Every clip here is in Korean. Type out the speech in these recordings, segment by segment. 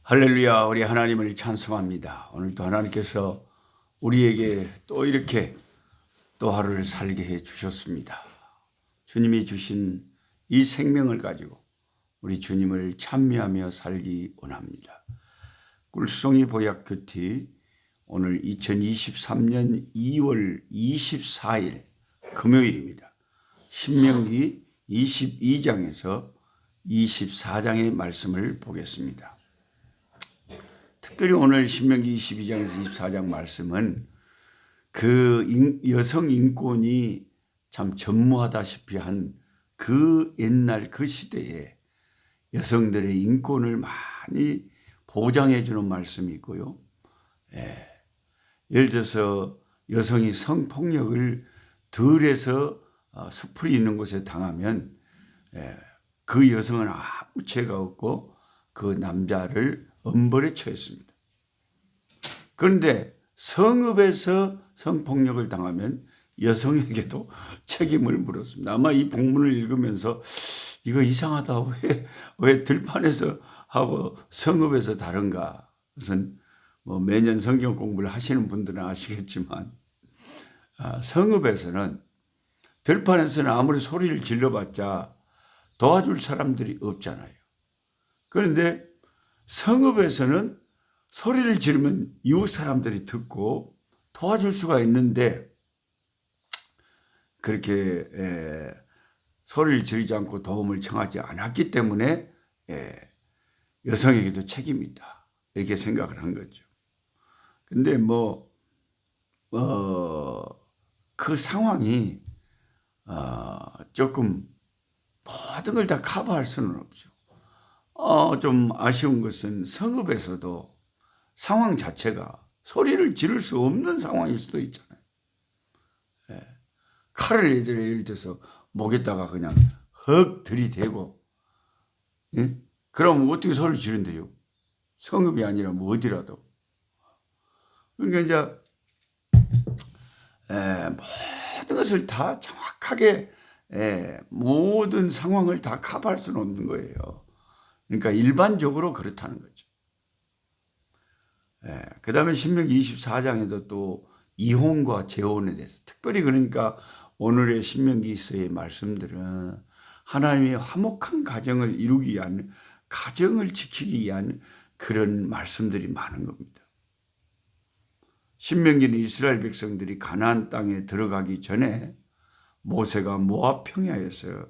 할렐루야, 우리 하나님을 찬송합니다. 오늘도 하나님께서 우리에게 또 이렇게 또 하루를 살게 해 주셨습니다. 주님이 주신 이 생명을 가지고 우리 주님을 찬미하며 살기 원합니다. 꿀송이 보약 큐티 오늘 2023년 2월 24일 금요일입니다. 신명기 22장에서 24장의 말씀을 보겠습니다. 특별히 오늘 신명기 22장에서 24장 말씀은 그 여성 인권이 참 전무하다시피 한 그 옛날 그 시대에 여성들의 인권을 많이 보장해 주는 말씀이고요. 예를 들어서 여성이 성폭력을 덜해서 수풀이 있는 곳에 당하면 그 여성은 아무 죄가 없고 그 남자를 엄벌에 처했습니다. 그런데 성읍에서 성폭력을 당하면 여성에게도 책임을 물었습니다. 아마 이 본문을 읽으면서 이거 이상하다. 왜 들판에서 하고 성읍에서 다른가? 그것은 뭐 매년 성경 공부를 하시는 분들은 아시겠지만 성읍에서는 들판에서는 아무리 소리를 질러봤자 도와줄 사람들이 없잖아요. 그런데 성읍에서는 소리를 지르면 이웃 사람들이 듣고 도와줄 수가 있는데 그렇게 소리를 지르지 않고 도움을 청하지 않았기 때문에 여성에게도 책임이 있다 이렇게 생각을 한 거죠. 근데 그 상황이 조금 모든 걸 다 커버할 수는 없죠. 좀 아쉬운 것은 성읍에서도 상황 자체가 소리를 지를 수 없는 상황일 수도 있잖아요. 칼을 예를 들어서 목에다가 그냥 헉 들이대고, 그럼 어떻게 소리를 지른대요? 성읍이 아니라 뭐 어디라도. 그러니까 이제 모든 것을 다 정확하게 모든 상황을 다 커버할 수는 없는 거예요. 그러니까 일반적으로 그렇다는 거죠. 그 다음에 신명기 24장에도 또 이혼과 재혼에 대해서 특별히 그러니까 오늘의 신명기서의 말씀들은 하나님의 화목한 가정을 이루기 위한 가정을 지키기 위한 그런 말씀들이 많은 겁니다. 신명기는 이스라엘 백성들이 가나안 땅에 들어가기 전에 모세가 모압 평야에서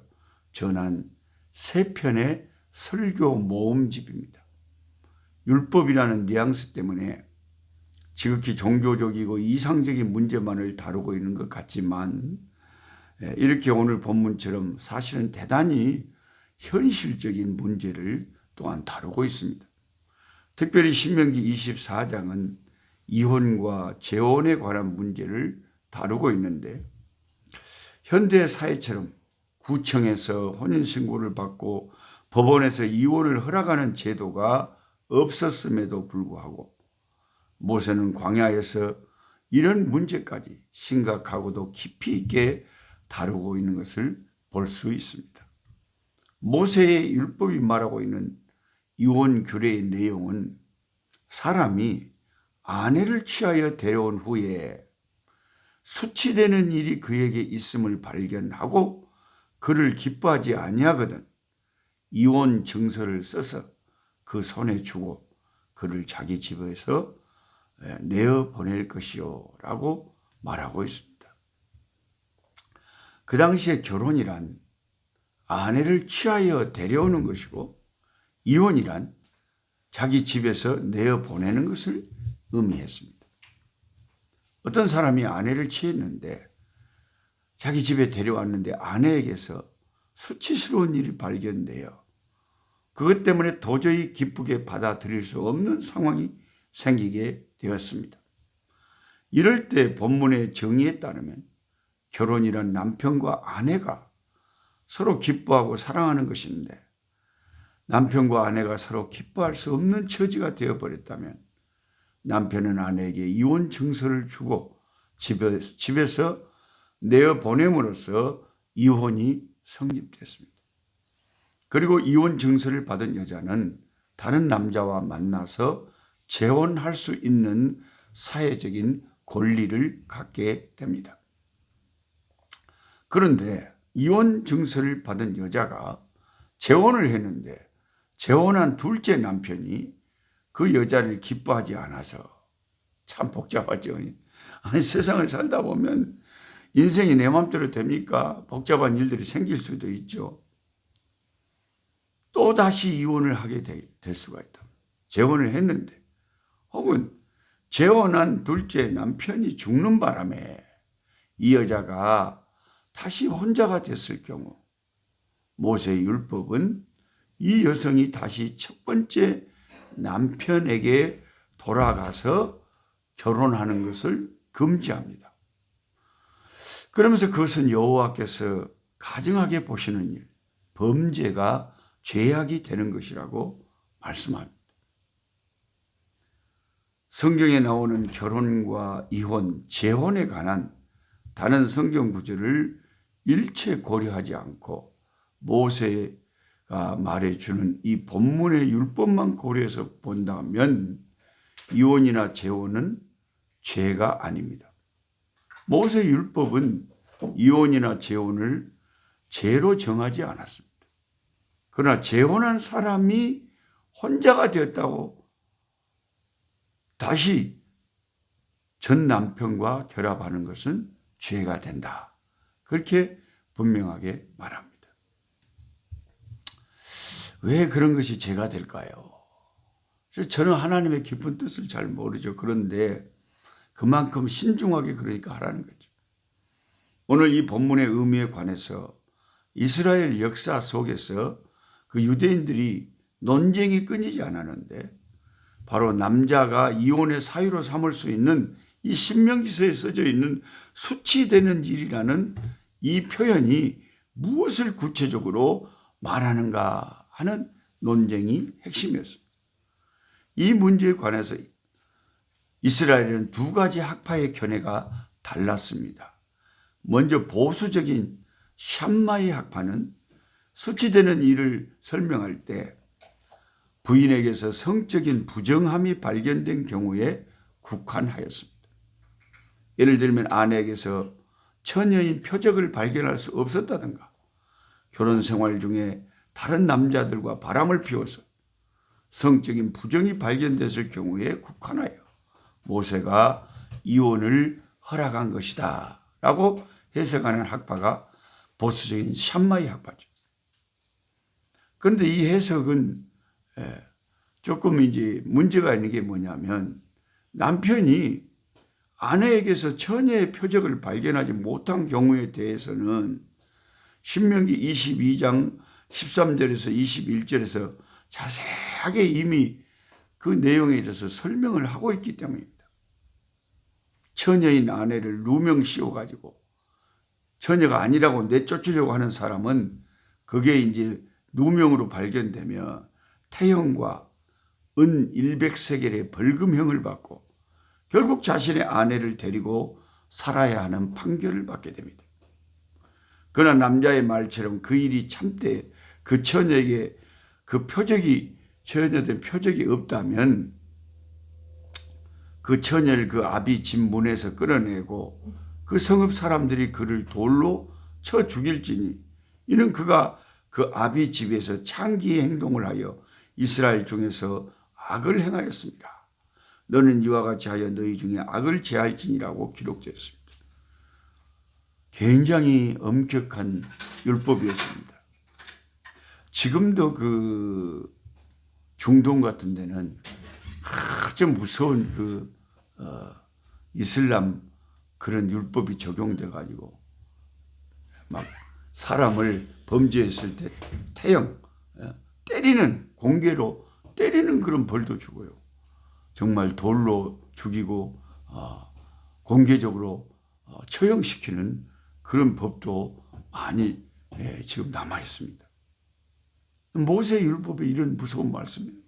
전한 세 편의 설교 모음집입니다. 율법이라는 뉘앙스 때문에 지극히 종교적이고 이상적인 문제만을 다루고 있는 것 같지만 이렇게 오늘 본문처럼 사실은 대단히 현실적인 문제를 또한 다루고 있습니다. 특별히 신명기 24장은 이혼과 재혼에 관한 문제를 다루고 있는데 현대 사회처럼 구청에서 혼인신고를 받고 법원에서 이혼을 허락하는 제도가 없었음에도 불구하고 모세는 광야에서 이런 문제까지 심각하고도 깊이 있게 다루고 있는 것을 볼 수 있습니다. 모세의 율법이 말하고 있는 이혼 규례의 내용은 사람이 아내를 취하여 데려온 후에 수치되는 일이 그에게 있음을 발견하고 그를 기뻐하지 아니하거든 이혼 증서를 써서 그 손에 주고 그를 자기 집에서 내어 보낼 것이요 라고 말하고 있습니다. 그 당시에 결혼이란 아내를 취하여 데려오는 것이고 이혼이란 자기 집에서 내어 보내는 것을 의미했습니다. 어떤 사람이 아내를 취했는데 자기 집에 데려왔는데 아내에게서 수치스러운 일이 발견되어 그것 때문에 도저히 기쁘게 받아들일 수 없는 상황이 생기게 되었습니다. 이럴 때 본문의 정의에 따르면 결혼이란 남편과 아내가 서로 기뻐하고 사랑하는 것인데 남편과 아내가 서로 기뻐할 수 없는 처지가 되어버렸다면 남편은 아내에게 이혼 증서를 주고 집에서 내어 보냄으로써 이혼이 성립됐습니다. 그리고 이혼 증서를 받은 여자는 다른 남자와 만나서 재혼할 수 있는 사회적인 권리를 갖게 됩니다. 그런데 이혼 증서를 받은 여자가 재혼을 했는데 재혼한 둘째 남편이 그 여자를 기뻐하지 않아서 참 복잡하죠. 아니, 세상을 살다 보면 인생이 내 마음대로 됩니까? 복잡한 일들이 생길 수도 있죠. 또 다시 이혼을 하게 될 수가 있다. 재혼을 했는데 혹은 재혼한 둘째 남편이 죽는 바람에 이 여자가 다시 혼자가 됐을 경우 모세 율법은 이 여성이 다시 첫 번째 남편에게 돌아가서 결혼하는 것을 금지합니다. 그러면서 그것은 여호와께서 가증하게 보시는 일, 범죄가 죄악이 되는 것이라고 말씀합니다. 성경에 나오는 결혼과 이혼, 재혼에 관한 다른 성경 구절을 일체 고려하지 않고 모세가 말해주는 이 본문의 율법만 고려해서 본다면 이혼이나 재혼은 죄가 아닙니다. 모세 율법은 이혼이나 재혼을 죄로 정하지 않았습니다. 그러나 재혼한 사람이 혼자가 되었다고 다시 전 남편과 결합하는 것은 죄가 된다. 그렇게 분명하게 말합니다. 왜 그런 것이 죄가 될까요? 저는 하나님의 깊은 뜻을 잘 모르죠. 그런데 그만큼 신중하게 그러니까 하라는 거죠. 오늘 이 본문의 의미에 관해서 이스라엘 역사 속에서 그 유대인들이 논쟁이 끊이지 않았는데 바로 남자가 이혼의 사유로 삼을 수 있는 이 신명기서에 써져 있는 수치되는 일이라는 이 표현이 무엇을 구체적으로 말하는가 하는 논쟁이 핵심이었습니다. 이 문제에 관해서 이스라엘은 두 가지 학파의 견해가 달랐습니다. 먼저 보수적인 샴마이 학파는 수치되는 일을 설명할 때 부인에게서 성적인 부정함이 발견된 경우에 국한하였습니다. 예를 들면 아내에게서 처녀인 표적을 발견할 수 없었다든가 결혼 생활 중에 다른 남자들과 바람을 피워서 성적인 부정이 발견됐을 경우에 국한하여 모세가 이혼을 허락한 것이다 라고 해석하는 학파가 보수적인 샴마이 학파죠. 그런데 이 해석은 조금 이제 문제가 있는 게 뭐냐면 남편이 아내에게서 처녀의 표적을 발견하지 못한 경우에 대해서는 신명기 22장 13절에서 21절에서 자세하게 이미 그 내용에 대해서 설명을 하고 있기 때문입니다. 처녀인 아내를 누명 씌워가지고 처녀가 아니라고 내쫓으려고 하는 사람은 그게 이제 누명으로 발견되며 태형과 은 100세겔의 벌금형을 받고 결국 자신의 아내를 데리고 살아야 하는 판결을 받게 됩니다. 그러나 남자의 말처럼 그 일이 참되 그 처녀에게 그 표적이 처녀된 표적이 없다면 그 처녀를 그 아비 집 문에서 끌어내고 그 성읍 사람들이 그를 돌로 쳐 죽일지니 이는 그가 그 아비 집에서 창기의 행동을 하여 이스라엘 중에서 악을 행하였습니다. 너는 이와 같이 하여 너희 중에 악을 제할지니라고 기록되었습니다. 굉장히 엄격한 율법이었습니다. 지금도 그 중동 같은 데는 아주 무서운 이슬람 그런 율법이 적용돼 가지고 막 사람을 범죄했을 때 태형, 때리는 공개로 때리는 그런 벌도 주고요. 정말 돌로 죽이고 공개적으로 처형시키는 그런 법도 많이 지금 남아 있습니다. 모세 율법에 이런 무서운 말씀입니다.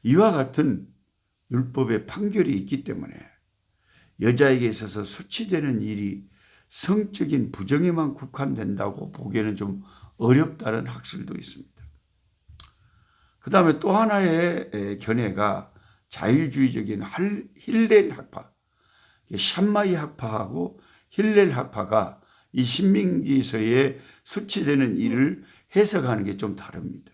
이와 같은 율법의 판결이 있기 때문에 여자에게 있어서 수치되는 일이 성적인 부정에만 국한된다고 보기에는 좀 어렵다는 학설도 있습니다. 그 다음에 또 하나의 견해가 자유주의적인 힐렐 학파, 샴마이 학파하고 힐렐 학파가 이 신명기서에 수치되는 일을 해석하는 게 좀 다릅니다.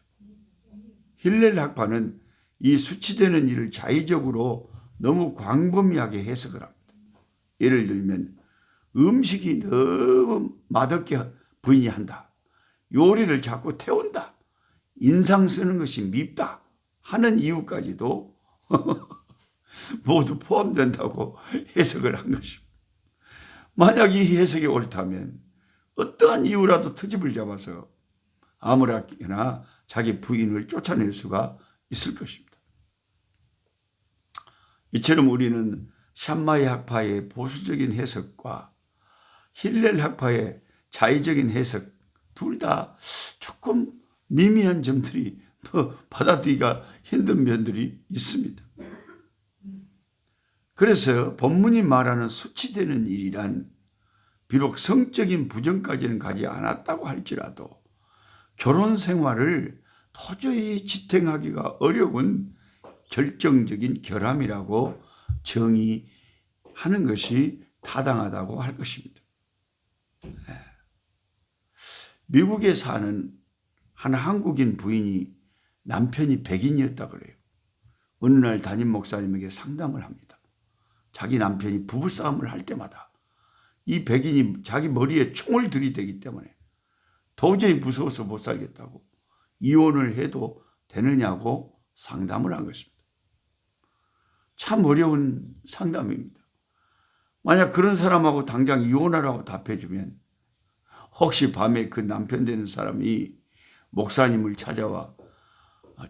힐렐 학파는 이 수치되는 일을 자의적으로 너무 광범위하게 해석을 합니다. 예를 들면 음식이 너무 맛없게 부인이 한다. 요리를 자꾸 태운다. 인상 쓰는 것이 밉다 하는 이유까지도 모두 포함된다고 해석을 한 것입니다. 만약 이 해석이 옳다면 어떠한 이유라도 트집을 잡아서 아무렇게나 자기 부인을 쫓아낼 수가 있을 것입니다. 이처럼 우리는 샴마이 학파의 보수적인 해석과 힐렐 학파의 자의적인 해석 둘 다 조금 미미한 점들이 받아들이기가 힘든 면들이 있습니다. 그래서 본문이 말하는 수치되는 일이란 비록 성적인 부정까지는 가지 않았다고 할지라도 결혼 생활을 도저히 지탱하기가 어려운 결정적인 결함이라고 정의하는 것이 타당하다고 할 것입니다. 미국에 사는 한 한국인 부인이 남편이 백인이었다 그래요. 어느 날 담임 목사님에게 상담을 합니다. 자기 남편이 부부싸움을 할 때마다 이 백인이 자기 머리에 총을 들이대기 때문에 도저히 무서워서 못 살겠다고 이혼을 해도 되느냐고 상담을 한 것입니다. 참 어려운 상담입니다. 만약 그런 사람하고 당장 이혼하라고 답해주면 혹시 밤에 그 남편 되는 사람이 목사님을 찾아와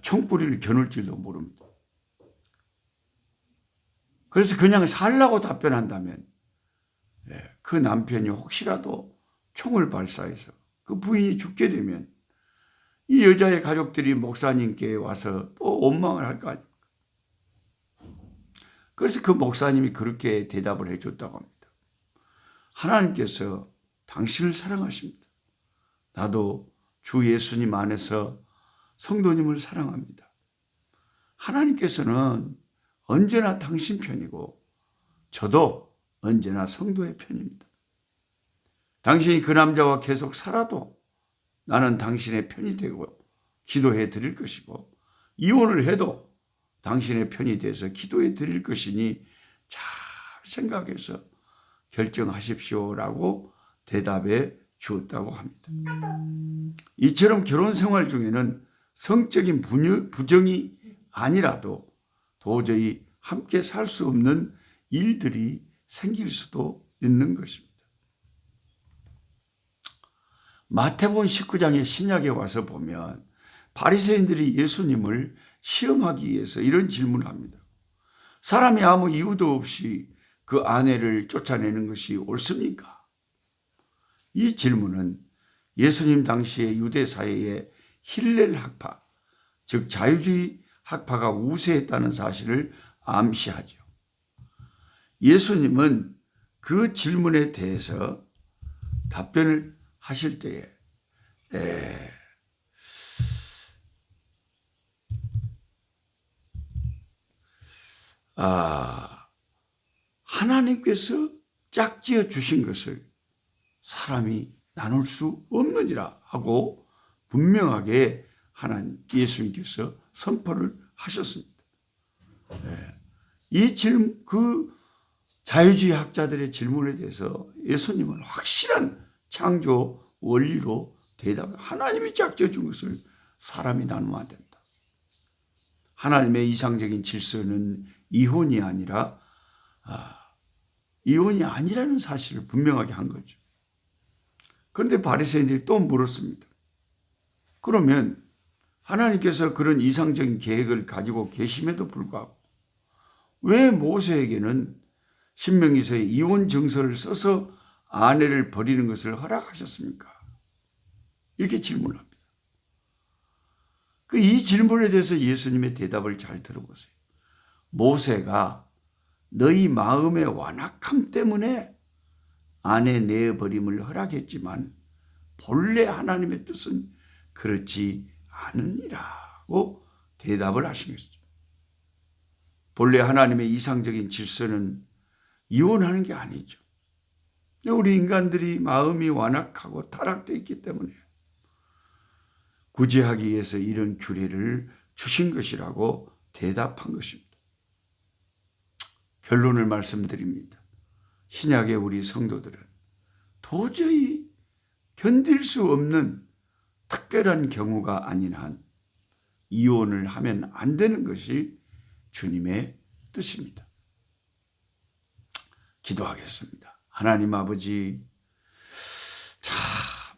총뿌리를 겨눌지도 모릅니다. 그래서 그냥 살라고 답변한다면 그 남편이 혹시라도 총을 발사해서 그 부인이 죽게 되면 이 여자의 가족들이 목사님께 와서 또 원망을 할 거 아닙니까? 그래서 그 목사님이 그렇게 대답을 해줬다고 합니다. 하나님께서 당신을 사랑하십니다. 나도 주 예수님 안에서 성도님을 사랑합니다. 하나님께서는 언제나 당신 편이고 저도 언제나 성도의 편입니다. 당신이 그 남자와 계속 살아도 나는 당신의 편이 되고 기도해 드릴 것이고 이혼을 해도 당신의 편이 돼서 기도해 드릴 것이니 잘 생각해서 결정하십시오라고 대답해 주었다고 합니다. 이처럼 결혼 생활 중에는 성적인 부정이 아니라도 도저히 함께 살 수 없는 일들이 생길 수도 있는 것입니다. 마태복음 19장의 신약에 와서 보면 바리새인들이 예수님을 시험하기 위해서 이런 질문을 합니다. 사람이 아무 이유도 없이 그 아내를 쫓아내는 것이 옳습니까? 이 질문은 예수님 당시의 유대 사회의 힐렐 학파, 즉 자유주의 학파가 우세했다는 사실을 암시하죠. 예수님은 그 질문에 대해서 답변을 하실 때에 하나님께서 짝지어 주신 것을 사람이 나눌 수 없느니라 하고 분명하게 예수님께서 선포를 하셨습니다. 이 질문, 그 자유주의 학자들의 질문에 대해서 예수님은 확실한 창조 원리로 하나님이 짝지어 준 것을 사람이 나누면 안 된다. 하나님의 이상적인 질서는 이혼이 아니라는 사실을 분명하게 한 거죠. 그런데 바리새인들이 또 물었습니다. 그러면 하나님께서 그런 이상적인 계획을 가지고 계심에도 불구하고 왜 모세에게는 신명기서에 이혼 증서를 써서 아내를 버리는 것을 허락하셨습니까? 이렇게 질문합니다. 이 질문에 대해서 예수님의 대답을 잘 들어보세요. 모세가 너희 마음의 완악함 때문에 아내 내버림을 허락했지만 본래 하나님의 뜻은 그렇지 않으니라고 대답을 하신 것이죠. 본래 하나님의 이상적인 질서는 이혼하는 게 아니죠. 우리 인간들이 마음이 완악하고 타락되어 있기 때문에 구제하기 위해서 이런 규례를 주신 것이라고 대답한 것입니다. 결론을 말씀드립니다. 신약의 우리 성도들은 도저히 견딜 수 없는 특별한 경우가 아닌 한 이혼을 하면 안 되는 것이 주님의 뜻입니다. 기도하겠습니다. 하나님 아버지, 참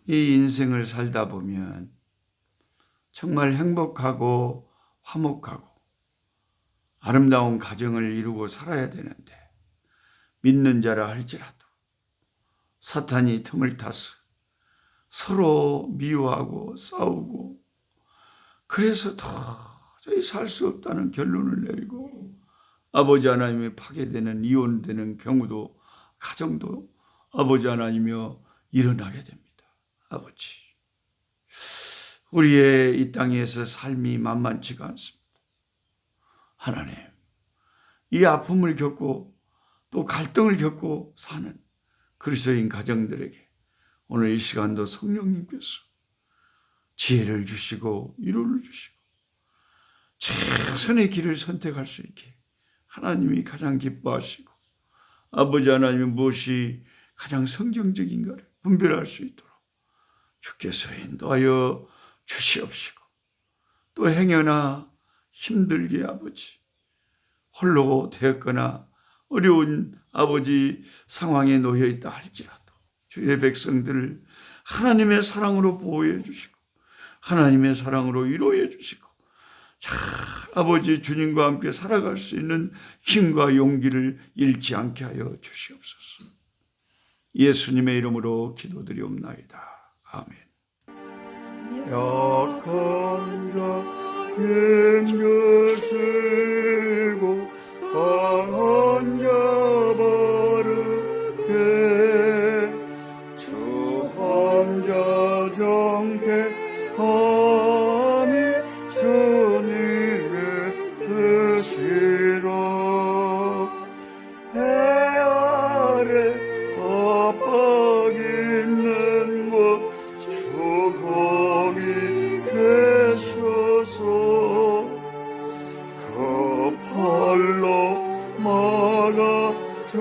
이 인생을 살다 보면 정말 행복하고 화목하고 아름다운 가정을 이루고 살아야 되는데 믿는 자라 할지라도 사탄이 틈을 타서 서로 미워하고 싸우고 그래서 도저히 살 수 없다는 결론을 내리고 아버지 하나님이 파괴되는 이혼되는 경우도 가정도 아버지 하나님이여 일어나게 됩니다. 아버지, 우리의 이 땅에서 삶이 만만치가 않습니다. 하나님, 이 아픔을 겪고 또 갈등을 겪고 사는 그리스도인 가정들에게 오늘 이 시간도 성령님께서 지혜를 주시고 위로를 주시고 최선의 길을 선택할 수 있게 하나님이 가장 기뻐하시고 아버지 하나님이 무엇이 가장 성경적인가를 분별할 수 있도록 주께서 인도하여 주시옵시고 또 행여나 힘들게 아버지 홀로 되었거나 어려운 아버지 상황에 놓여 있다 할지라도 주의 백성들을 하나님의 사랑으로 보호해 주시고 하나님의 사랑으로 위로해 주시고 잘 아버지 주님과 함께 살아갈 수 있는 힘과 용기를 잃지 않게 하여 주시옵소서. 예수님의 이름으로 기도드리옵나이다. 아멘. 약한 자 힘주시고 강한 자 바르게 주 환자 정택함이 주님의 뜻이라. 해 아래 압박 있는 곳 주 거기 계셔서 그 팔로 막아 주